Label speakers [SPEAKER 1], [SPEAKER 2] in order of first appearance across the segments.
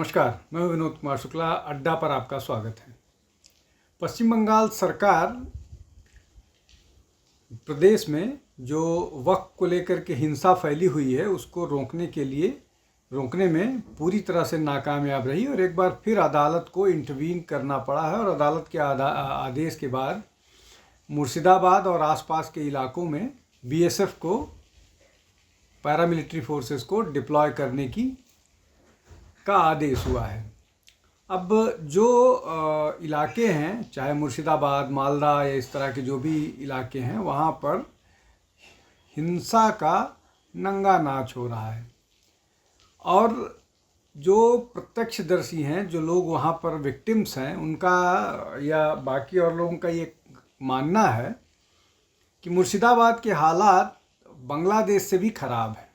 [SPEAKER 1] नमस्कार, मैं विनोद कुमार शुक्ला। अड्डा पर आपका स्वागत है। पश्चिम बंगाल सरकार प्रदेश में जो वक्फ को लेकर के हिंसा फैली हुई है उसको रोकने में पूरी तरह से नाकामयाब रही और एक बार फिर अदालत को इंटरवीन करना पड़ा है। और अदालत के आदेश के बाद मुर्शिदाबाद और आसपास के इलाकों में बीएसएफ को, पैरामिलिट्री फोर्सेस को डिप्लॉय करने का आदेश हुआ है। अब जो इलाके हैं, चाहे मुर्शिदाबाद, मालदा या इस तरह के जो भी इलाके हैं, वहाँ पर हिंसा का नंगा नाच हो रहा है। और जो प्रत्यक्षदर्शी हैं, जो लोग वहाँ पर विक्टिम्स हैं, उनका या बाकी और लोगों का ये मानना है कि मुर्शिदाबाद के हालात बांग्लादेश से भी ख़राब है।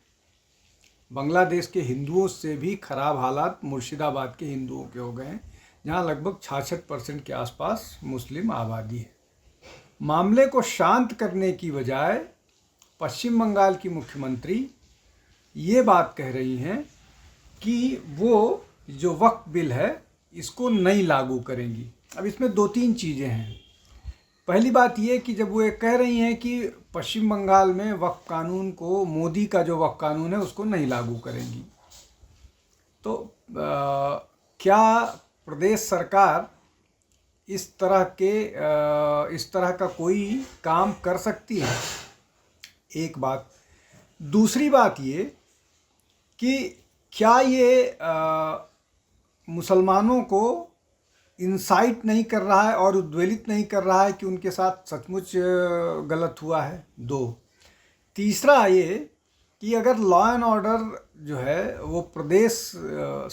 [SPEAKER 1] बांग्लादेश के हिंदुओं से भी ख़राब हालात मुर्शिदाबाद के हिंदुओं के हो गए हैं, जहाँ लगभग 66% के आसपास मुस्लिम आबादी है। मामले को शांत करने की बजाय पश्चिम बंगाल की मुख्यमंत्री ये बात कह रही हैं कि वो जो वक्फ बिल है इसको नहीं लागू करेंगी। अब इसमें दो तीन चीज़ें हैं। पहली बात ये कि जब वो ये कह रही हैं कि पश्चिम बंगाल में वक्फ कानून को, मोदी का जो वक्फ कानून है उसको नहीं लागू करेंगी, तो क्या प्रदेश सरकार इस तरह का कोई काम कर सकती है? एक बात। दूसरी बात ये कि क्या ये मुसलमानों को इंसाइट नहीं कर रहा है और उद्वेलित नहीं कर रहा है कि उनके साथ सचमुच गलत हुआ है? दो। तीसरा ये कि अगर लॉ एंड ऑर्डर जो है वो प्रदेश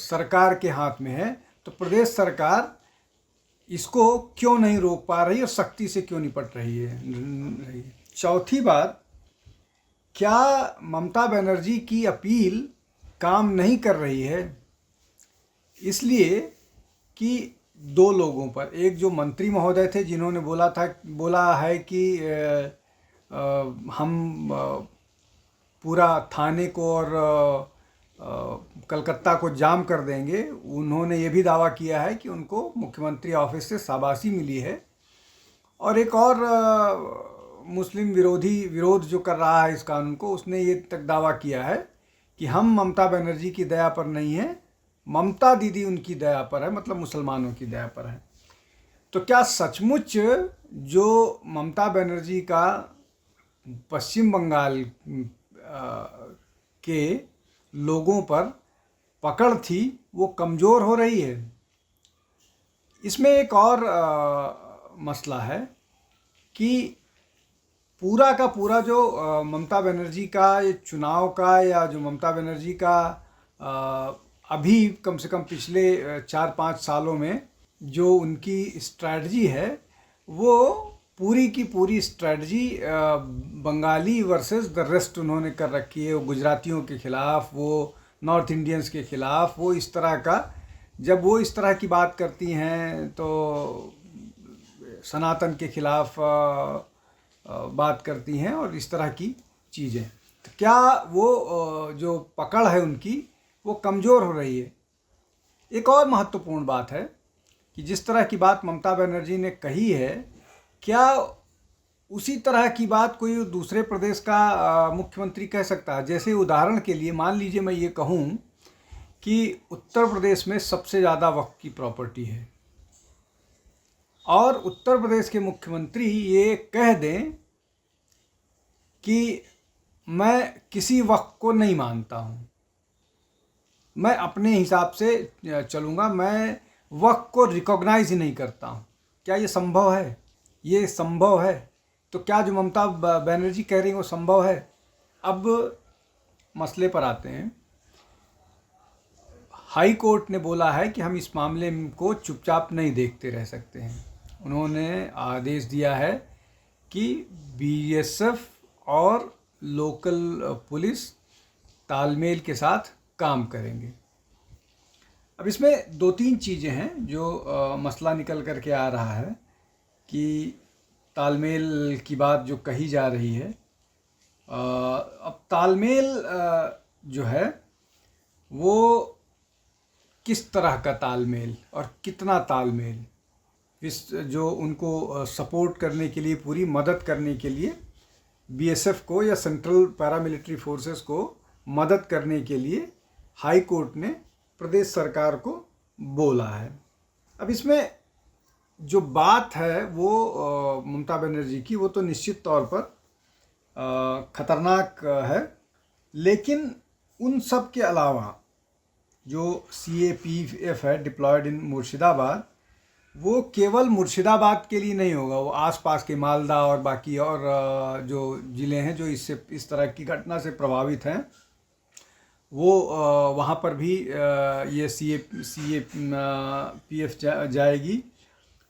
[SPEAKER 1] सरकार के हाथ में है, तो प्रदेश सरकार इसको क्यों नहीं रोक पा रही और सख्ती से क्यों निपट रही है? चौथी बात, क्या ममता बनर्जी की अपील काम नहीं कर रही है? इसलिए कि दो लोगों पर, एक जो मंत्री महोदय थे जिन्होंने बोला है कि हम पूरा थाने को और कलकत्ता को जाम कर देंगे, उन्होंने ये भी दावा किया है कि उनको मुख्यमंत्री ऑफिस से शाबाशी मिली है। और एक और मुस्लिम विरोध जो कर रहा है इस कानून को, उसने ये तक दावा किया है कि हम ममता बनर्जी की दया पर नहीं हैं, ममता दीदी उनकी दया पर है, मतलब मुसलमानों की दया पर है। तो क्या सचमुच जो ममता बनर्जी का पश्चिम बंगाल के लोगों पर पकड़ थी वो कमज़ोर हो रही है? इसमें एक और मसला है कि पूरा का पूरा जो ममता बनर्जी का ये चुनाव का, या जो ममता बनर्जी का अभी कम से कम पिछले 4-5 सालों में जो उनकी स्ट्रैटजी है, वो पूरी की पूरी strategy Bengali versus the rest उन्होंने कर रखी है। वो गुजरातियों के ख़िलाफ़, वो नॉर्थ इंडियंस के ख़िलाफ़, वो इस तरह का, जब वो इस तरह की बात करती हैं तो सनातन के ख़िलाफ़ बात करती हैं और इस तरह की चीज़ें। तो क्या वो जो पकड़ है उनकी वो कमज़ोर हो रही है? एक और महत्वपूर्ण बात है कि जिस तरह की बात ममता बनर्जी ने कही है, क्या उसी तरह की बात कोई दूसरे प्रदेश का मुख्यमंत्री कह सकता है? जैसे उदाहरण के लिए मान लीजिए मैं ये कहूँ कि उत्तर प्रदेश में सबसे ज़्यादा वक्फ की प्रॉपर्टी है और उत्तर प्रदेश के मुख्यमंत्री ये कह दें कि मैं किसी वक्फ को नहीं मानता हूँ, मैं अपने हिसाब से चलूँगा, मैं वक्फ को रिकॉग्नाइज ही नहीं करता हूँ। क्या ये संभव है? ये संभव है। तो क्या जो ममता बनर्जी कह रही है वो संभव है? अब मसले पर आते हैं। हाई कोर्ट ने बोला है कि हम इस मामले को चुपचाप नहीं देखते रह सकते हैं। उन्होंने आदेश दिया है कि बीएसएफ और लोकल पुलिस तालमेल के साथ काम करेंगे। अब इसमें दो तीन चीज़ें हैं जो मसला निकल कर के आ रहा है कि तालमेल की बात जो कही जा रही है, अब तालमेल जो है वो किस तरह का तालमेल और कितना तालमेल, इस जो उनको सपोर्ट करने के लिए, पूरी मदद करने के लिए बीएसएफ को या सेंट्रल पैरामिलिट्री फोर्सेस को मदद करने के लिए हाई कोर्ट ने प्रदेश सरकार को बोला है। अब इसमें जो बात है वो ममता बनर्जी की, वो तो निश्चित तौर पर खतरनाक है, लेकिन उन सब के अलावा जो CAPF है डिप्लॉयड इन मुर्शिदाबाद, वो केवल मुर्शिदाबाद के लिए नहीं होगा, वो आसपास के मालदा और बाकी और जो ज़िले हैं जो इस तरह की घटना से प्रभावित हैं, वो वहाँ पर भी ये CAPF जाएगी।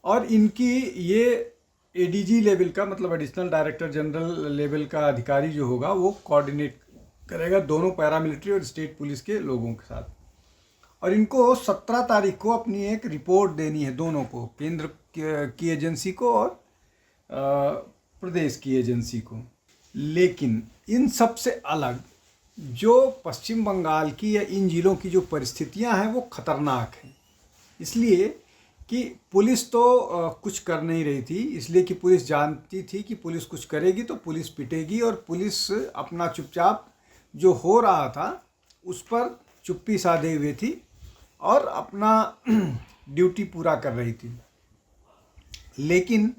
[SPEAKER 1] और इनकी ये ADG लेवल का, मतलब एडिशनल डायरेक्टर जनरल लेवल का अधिकारी जो होगा, वो कोऑर्डिनेट करेगा दोनों पैरामिलिट्री और स्टेट पुलिस के लोगों के साथ। और इनको 17 तारीख को अपनी एक रिपोर्ट देनी है, दोनों को, केंद्र की एजेंसी को और प्रदेश की एजेंसी को। लेकिन इन सब से अलग जो पश्चिम बंगाल की या इन जिलों की जो परिस्थितियां हैं वो खतरनाक हैं, इसलिए कि पुलिस तो कुछ कर नहीं रही थी, इसलिए कि पुलिस जानती थी कि पुलिस कुछ करेगी तो पुलिस पिटेगी, और पुलिस अपना चुपचाप जो हो रहा था उस पर चुप्पी साधे हुए थी और अपना ड्यूटी पूरा कर रही थी। लेकिन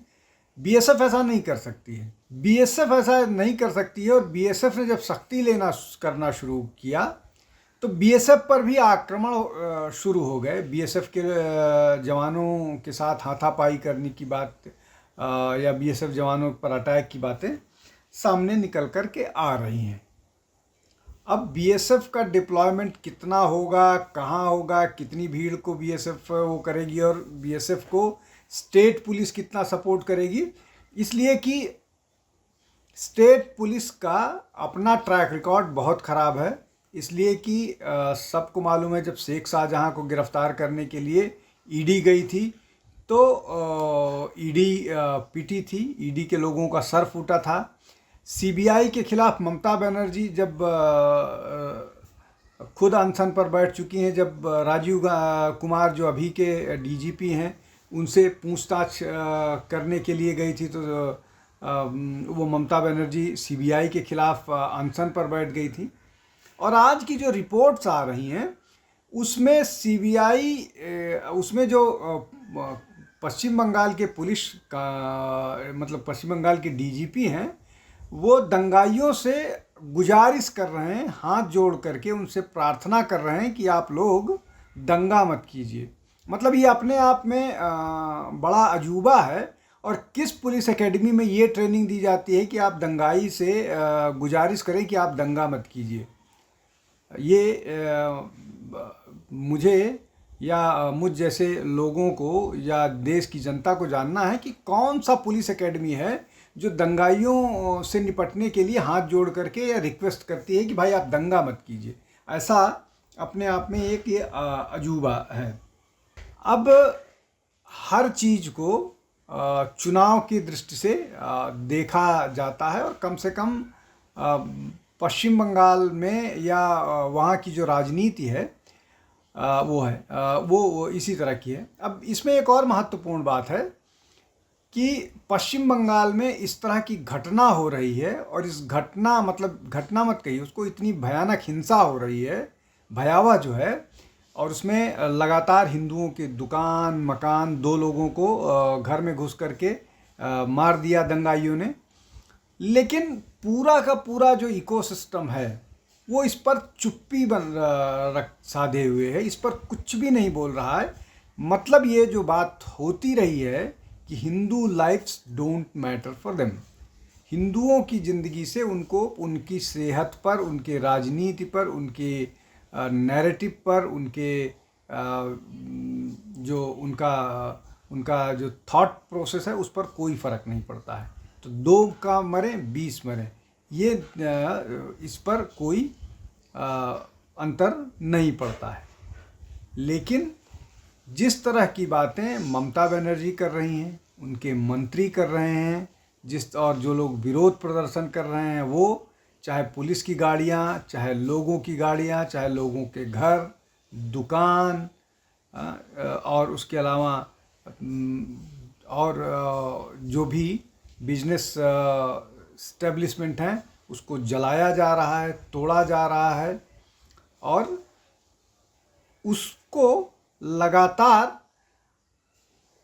[SPEAKER 1] बीएसएफ ऐसा नहीं कर सकती है, बीएसएफ ऐसा नहीं कर सकती है। और बीएसएफ ने जब सख्ती करना शुरू किया तो बीएसएफ पर भी आक्रमण शुरू हो गए। बीएसएफ के जवानों के साथ हाथापाई करने की बात या बीएसएफ जवानों पर अटैक की बातें सामने निकल कर के आ रही हैं। अब बीएसएफ का डिप्लॉयमेंट कितना होगा, कहाँ होगा, कितनी भीड़ को बीएसएफ वो करेगी, और बीएसएफ को स्टेट पुलिस कितना सपोर्ट करेगी, इसलिए कि स्टेट पुलिस का अपना ट्रैक रिकॉर्ड बहुत ख़राब है। इसलिए कि सबको मालूम है, जब शेख शाहजहाँ को गिरफ्तार करने के लिए ईडी गई थी तो ईडी पीटी थी, ईडी के लोगों का सर फूटा था। सीबीआई के खिलाफ ममता बनर्जी जब खुद अनशन पर बैठ चुकी हैं, जब राजीव कुमार जो अभी के डीजीपी हैं उनसे पूछताछ करने के लिए गई थी, तो वो ममता बनर्जी सीबीआई के खिलाफ अनशन पर बैठ गई थी। और आज की जो रिपोर्ट्स आ रही हैं उसमें सीबीआई, उसमें जो पश्चिम बंगाल के पुलिस का, मतलब पश्चिम बंगाल के डीजीपी हैं, वो दंगाइयों से गुजारिश कर रहे हैं, हाथ जोड़ करके उनसे प्रार्थना कर रहे हैं कि आप लोग दंगा मत कीजिए। मतलब ये अपने आप में बड़ा अजूबा है। और किस पुलिस एकेडमी में ये ट्रेनिंग दी जाती है कि आप दंगाई से गुजारिश करें कि आप दंगा मत कीजिए। ये मुझे या मुझ जैसे लोगों को या देश की जनता को जानना है कि कौन सा पुलिस एकेडमी है जो दंगाइयों से निपटने के लिए हाथ जोड़ करके या रिक्वेस्ट करती है कि भाई आप दंगा मत कीजिए। ऐसा अपने आप में एक ये अजूबा है। अब हर चीज़ को चुनाव की दृष्टि से देखा जाता है, और कम से कम पश्चिम बंगाल में या वहाँ की जो राजनीति है वो इसी तरह की है। अब इसमें एक और महत्वपूर्ण बात है कि पश्चिम बंगाल में इस तरह की घटना हो रही है, और इस घटना, मतलब घटना मत कहिए उसको, इतनी भयानक हिंसा हो रही है, भयावह जो है, और उसमें लगातार हिंदुओं के दुकान मकान, 2 लोगों को घर में घुस करके मार दिया दंगाइयों ने। लेकिन पूरा का पूरा जो इकोसिस्टम है वो इस पर चुप्पी साधे हुए है, इस पर कुछ भी नहीं बोल रहा है। मतलब ये जो बात होती रही है कि Hindu lives don't matter for them, हिंदुओं की ज़िंदगी से उनको, उनकी सेहत पर, उनके राजनीति पर, उनके नैरेटिव पर, उनके जो उनका जो थॉट प्रोसेस है उस पर कोई फ़र्क नहीं पड़ता है। तो 2 का मरे 20 मरे, ये इस पर कोई अंतर नहीं पड़ता है। लेकिन जिस तरह की बातें ममता बनर्जी कर रही हैं, उनके मंत्री कर रहे हैं, और जो लोग विरोध प्रदर्शन कर रहे हैं, वो चाहे पुलिस की गाड़ियाँ, चाहे लोगों की गाड़ियाँ, चाहे लोगों के घर, दुकान, और उसके अलावा और जो भी बिजनेस स्टैब्लिशमेंट हैं उसको जलाया जा रहा है, तोड़ा जा रहा है और उसको लगातार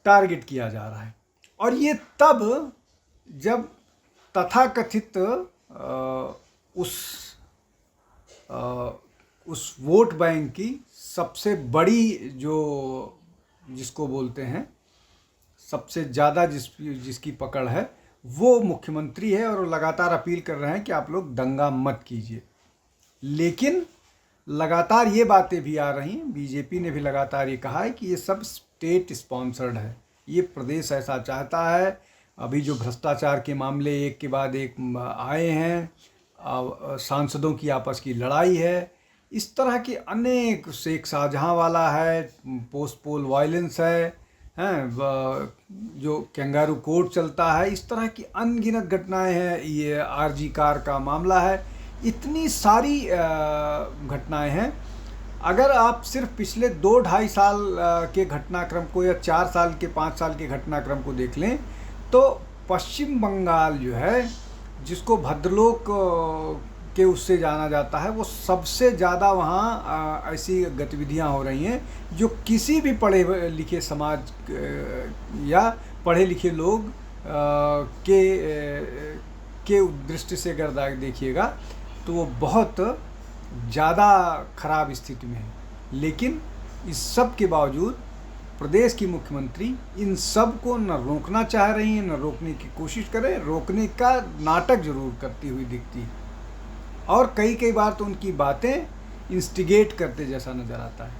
[SPEAKER 1] टारगेट किया जा रहा है। और ये तब जब तथाकथित उस वोट बैंक की सबसे बड़ी जिसको बोलते हैं सबसे ज़्यादा जिसकी पकड़ है वो मुख्यमंत्री है और लगातार अपील कर रहे हैं कि आप लोग दंगा मत कीजिए। लेकिन लगातार ये बातें भी आ रही हैं, बीजेपी ने भी लगातार ये कहा है कि ये सब स्टेट स्पॉन्सर्ड है, ये प्रदेश ऐसा चाहता है। अभी जो भ्रष्टाचार के मामले एक के बाद एक आए हैं, सांसदों की आपस की लड़ाई है, इस तरह के अनेक, शेख शाहजहां वाला है, पोस्ट पोल वायलेंस है, जो कैंगारू कोर्ट चलता है, इस तरह की अनगिनत घटनाएं हैं, ये आरजी कार का मामला है, इतनी सारी घटनाएं हैं। अगर आप सिर्फ पिछले 2-2.5 साल के घटनाक्रम को या 4 साल के 5 साल के घटनाक्रम को देख लें तो पश्चिम बंगाल जो है, जिसको भद्रलोक के उससे जाना जाता है, वो सबसे ज़्यादा वहाँ ऐसी गतिविधियाँ हो रही हैं जो किसी भी पढ़े लिखे समाज या पढ़े लिखे लोग के दृष्टि से अगर देखिएगा तो वो बहुत ज़्यादा खराब स्थिति में है। लेकिन इस सब के बावजूद प्रदेश की मुख्यमंत्री इन सब को न रोकना चाह रही हैं, न रोकने की कोशिश करें, रोकने का नाटक जरूर करती हुई दिखती है और कई बार तो उनकी बातें इंस्टिगेट करते जैसा नज़र आता है।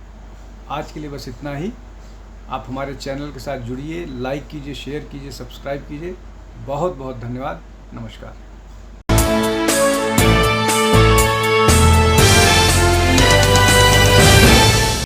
[SPEAKER 1] आज के लिए बस इतना ही। आप हमारे चैनल के साथ जुड़िए, लाइक कीजिए, शेयर कीजिए, सब्सक्राइब कीजिए। बहुत बहुत धन्यवाद। नमस्कार।